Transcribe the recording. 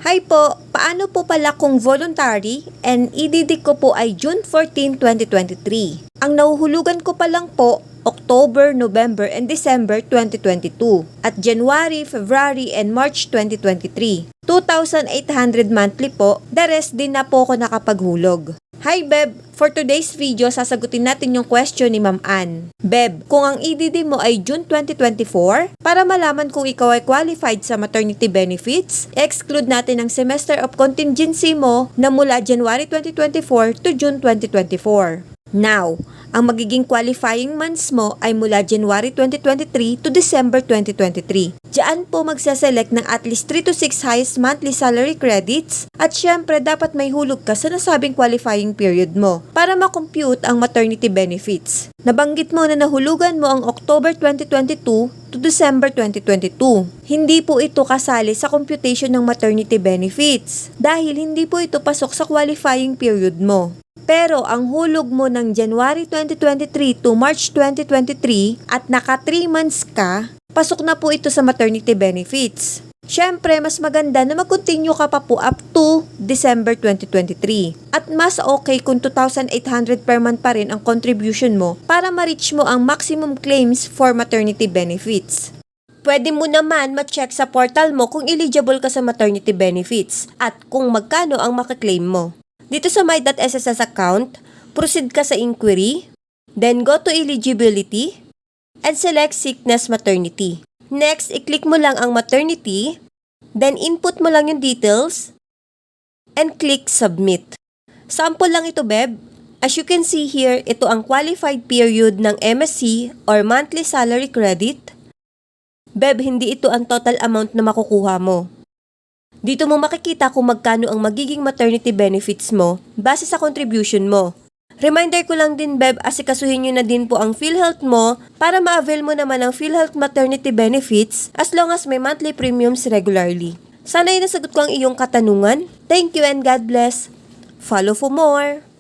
Hi po, paano po pala kung voluntary and EDD ko po ay June 14, 2023? Ang nahuhulugan ko pa lang po October, November, and December 2022 at January, February, and March 2023. 2,800 monthly po, the rest din na po ako nakapaghulog. Hi Beb! For today's video, sasagutin natin yung question ni Ma'am Ann. Beb, kung ang EDD mo ay June 2024, para malaman kung ikaw ay qualified sa maternity benefits, exclude natin ang semester of contingency mo na mula January 2024 to June 2024. Now, ang magiging qualifying months mo ay mula January 2023 to December 2023. Diyan po magsaselect ng at least 3 to 6 highest monthly salary credits at syempre dapat may hulog ka sa nasabing qualifying period mo para makompute ang maternity benefits. Nabanggit mo na nahulugan mo ang October 2022 to December 2022. Hindi po ito kasali sa computation ng maternity benefits dahil hindi po ito pasok sa qualifying period mo. Pero ang hulog mo ng January 2023 to March 2023 at naka 3 months ka, pasok na po ito sa maternity benefits. Siyempre, mas maganda na mag-continue ka pa po up to December 2023. At mas okay kung 2,800 per month pa rin ang contribution mo para ma-reach mo ang maximum claims for maternity benefits. Pwede mo naman ma-check sa portal mo kung eligible ka sa maternity benefits at kung magkano ang makaklaim mo. Dito sa My.SSS account, proceed ka sa inquiry, then go to eligibility, and select sickness maternity. Next, i-click mo lang ang maternity, then input mo lang yung details, and click submit. Sample lang ito, Beb. As you can see here, ito ang qualified period ng MSC or monthly salary credit. Beb, hindi ito ang total amount na makukuha mo. Dito mo makikita kung magkano ang magiging maternity benefits mo base sa contribution mo. Reminder ko lang din, Beb, asikasuhin nyo na din po ang PhilHealth mo para ma-avail mo naman ang PhilHealth maternity benefits as long as may monthly premiums regularly. Sana ay nasagot ko ang iyong katanungan. Thank you and God bless. Follow for more!